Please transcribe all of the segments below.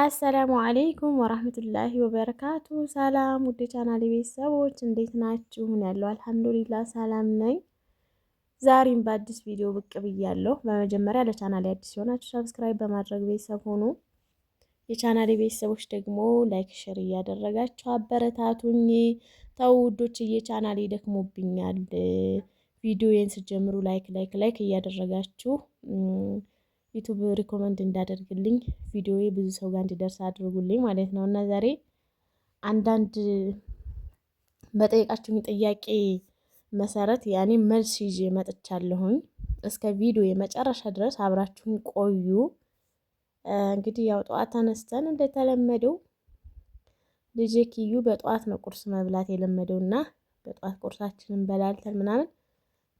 አሰላሙ አለይኩም ወራህመቱላሂ ወበረካቱ። ሰላም ውድ ቻናሌ ቤተሰቦች እንዴት ናችሁ? ያለው አልሐምዱሊላህ ሰላም ነኝ። ዛሬም በአዲስ ቪዲዮ ብቅ ብያለሁ። በመጀመሪያ ለቻናሌ አዲስ የሆናችሁ ሰብስክራይብ በማድረግ ቤተሰብ ሆኑ። የቻናሌ ቤተሰቦች ደግሞ ላይክ፣ ሼር እያደረጋችሁ አበረታቱኝ። ተው ውዶችዬ፣ ቻናሌ ደክሞብኛል። ቪዲዮዬን ስትጀምሩ ላይክ እያደረጋችሁ ዩቱብ ሪኮመንድ እንዳደርግልኝ ቪዲዮዬ ብዙ ሰው ጋር እንዲደርስ አድርጉልኝ ማለት ነው። እና ዛሬ አንዳንድ በጠየቃችሁኝ ጥያቄ መሰረት ያኔ መልስ ይዤ መጥቻለሁኝ። እስከ ቪዲዮ የመጨረሻ ድረስ አብራችሁን ቆዩ። እንግዲህ ያው ጠዋት ተነስተን እንደተለመደው ልጄ ኪዩ በጠዋት ነው ቁርስ መብላት የለመደውና በጠዋት ቁርሳችንን በላልተን ምናምን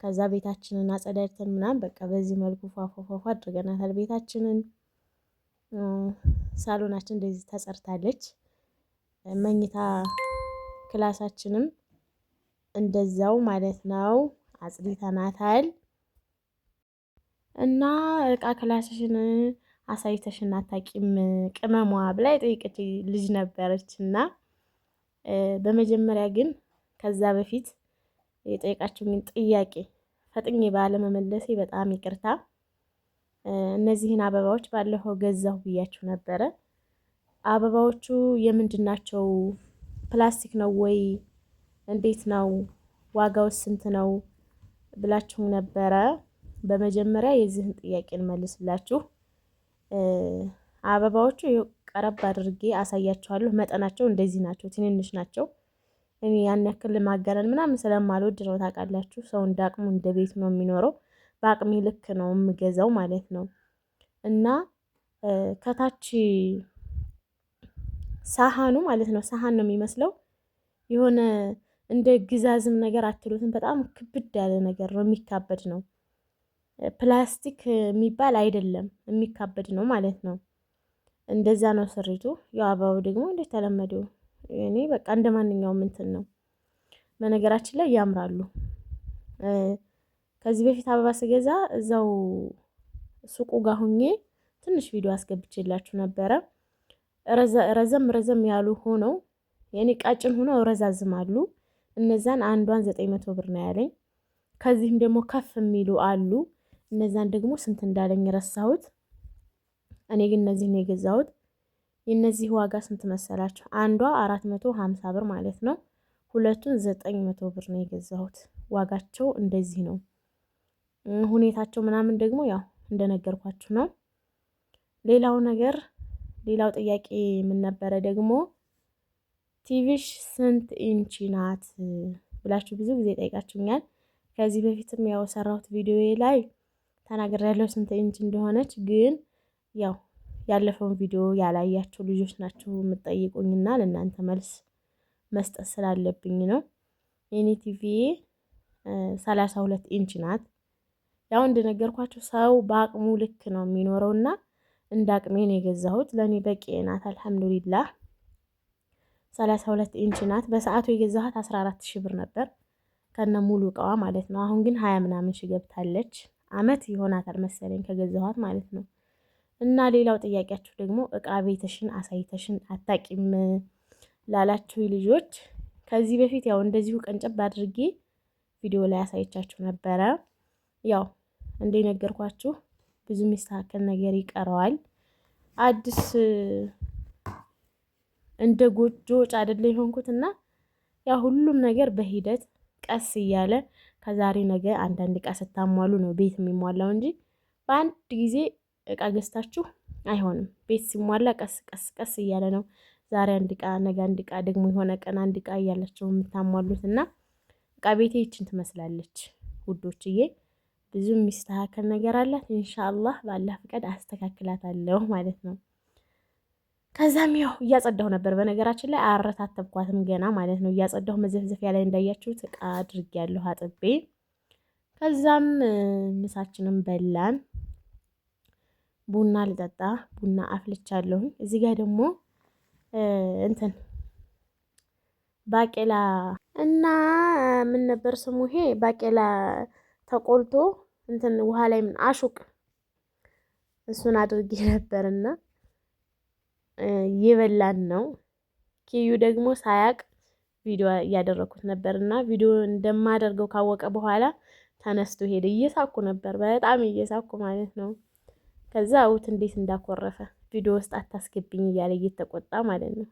ከዛ ቤታችንን አጸዳድተን ምናምን በቃ በዚህ መልኩ ፏፏፏፏ አድርገናታል። ቤታችንን ሳሎናችን እንደዚህ ተጸርታለች። መኝታ ክላሳችንም እንደዛው ማለት ነው አጽድተናታል። እና እቃ ክላስሽን አሳይተሽን አታውቂም ቅመሟ ብላ የጠየቀች ልጅ ነበረች። እና በመጀመሪያ ግን ከዛ በፊት የጠየቃችሁኝን ጥያቄ ፈጥኜ ባለመመለሴ በጣም ይቅርታ። እነዚህን አበባዎች ባለፈው ገዛሁ ብያችሁ ነበረ። አበባዎቹ የምንድን ናቸው? ፕላስቲክ ነው ወይ? እንዴት ነው? ዋጋውስ ስንት ነው ብላችሁ ነበረ። በመጀመሪያ የዚህን ጥያቄ እንመልስላችሁ። አበባዎቹ ቀረብ አድርጌ አሳያችኋለሁ። መጠናቸው እንደዚህ ናቸው፣ ትንንሽ ናቸው። እኔ ያን ያክል ማጋነን ምናምን ስለማልወድ ነው። ታውቃላችሁ፣ ሰው እንዳቅሙ እንደ ቤት ነው የሚኖረው። በአቅሜ ልክ ነው የምገዛው ማለት ነው። እና ከታች ሳህኑ ማለት ነው፣ ሳህን ነው የሚመስለው። የሆነ እንደ ግዛዝም ነገር አትሉትም። በጣም ክብድ ያለ ነገር ነው፣ የሚካበድ ነው። ፕላስቲክ የሚባል አይደለም፣ የሚካበድ ነው ማለት ነው። እንደዛ ነው ስሪቱ። ያው አበባው ደግሞ እንደተለመደው እኔ በቃ እንደ ማንኛውም እንትን ነው። በነገራችን ላይ ያምራሉ። ከዚህ በፊት አበባ ስገዛ እዛው ሱቁ ጋር ሁኜ ትንሽ ቪዲዮ አስገብቼላችሁ ነበረ። ረዘም ያሉ ሆነው የኔ ቀጭን ሆነው ረዛዝማሉ። እነዛን አንዷን 900 ብር ነው ያለኝ። ከዚህም ደግሞ ከፍ የሚሉ አሉ። እነዛን ደግሞ ስንት እንዳለኝ ረሳሁት። እኔ ግን እነዚህ ነው የገዛሁት። የነዚህ ዋጋ ስንት መሰላችሁ? አንዷ 450 ብር ማለት ነው። ሁለቱን 900 ብር ነው የገዛሁት። ዋጋቸው እንደዚህ ነው። ሁኔታቸው ምናምን ደግሞ ያው እንደነገርኳችሁ ነው። ሌላው ጥያቄ ምን ነበረ ደግሞ ቲቪሽ ስንት ኢንቺ ናት ብላችሁ ብዙ ጊዜ ጠይቃችሁኛል። ከዚህ በፊትም ያው ሰራሁት ቪዲዮ ላይ ተናግሬያለሁ ስንት ኢንች እንደሆነች። ግን ያው ያለፈውን ቪዲዮ ያላያችሁ ልጆች ናችሁ የምትጠይቁኝና ለእናንተ መልስ መስጠት ስላለብኝ ነው። የኔ ቲቪ 32 ኢንች ናት። ያው እንደነገርኳችሁ ሰው በአቅሙ ልክ ነው የሚኖረውና እንደ አቅሜ ነው የገዛሁት። ለኔ በቂ ናት አልሐምዱሊላህ። 32 ኢንች ናት። በሰዓቱ የገዛኋት 14000 ብር ነበር ከነ ሙሉ እቃዋ ማለት ነው። አሁን ግን 20 ምናምን ሺህ ገብታለች። አመት ይሆናታል መሰለኝ ከገዛኋት ማለት ነው። እና ሌላው ጥያቄያችሁ ደግሞ እቃ ቤትሽን አሳይተሽን አታቂም ላላችሁ ልጆች ከዚህ በፊት ያው እንደዚሁ ቀንጨብ አድርጌ ቪዲዮ ላይ አሳይቻችሁ ነበረ። ያው እንደነገርኳችሁ ብዙ የሚስተካከል ነገር ይቀረዋል። አዲስ እንደ ጎጆ አይደለ የሆንኩትና ያው ሁሉም ነገር በሂደት ቀስ እያለ ከዛሬ ነገ አንዳንድ እቃ ስታሟሉ ነው ቤት የሚሟላው እንጂ በአንድ ጊዜ እቃ ገዝታችሁ አይሆንም። ቤት ሲሟላ ቀስ እያለ ነው። ዛሬ አንድ እቃ ነገ አንድ እቃ ደግሞ የሆነ ቀን አንድ እቃ እያላችሁ የምታሟሉት እና እቃ ቤቴ ይችን ትመስላለች ውዶችዬ። ብዙ የሚስተካከል ነገር አላት። ኢንሻአላህ ባላህ ፍቃድ አስተካክላታለሁ ማለት ነው። ከዛም ያው እያጸዳሁ ነበር። በነገራችን ላይ አረታተብኳትም ገና ማለት ነው። እያጸዳሁ መዘፍዘፊያ ላይ እንዳያችሁት እቃ አድርጌያለሁ አጥቤ። ከዛም ምሳችንን በላን። ቡና ልጠጣ ቡና አፍልቻለሁ። እዚህ ጋር ደግሞ እንትን ባቄላ እና ምን ነበር ስሙ ይሄ ባቄላ ተቆልቶ እንትን ውሃ ላይ ምን አሹቅ እሱን አድርጌ ነበርና እየበላን ነው። ኪዩ ደግሞ ሳያቅ ቪዲዮ እያደረኩት ነበር እና ቪዲዮ እንደማደርገው ካወቀ በኋላ ተነስቶ ሄደ። እየሳኩ ነበር፣ በጣም እየሳኩ ማለት ነው። ከዛ አውት እንዴት እንዳኮረፈ ቪዲዮ ውስጥ አታስገብኝ እያለ እየተቆጣ ማለት ነው።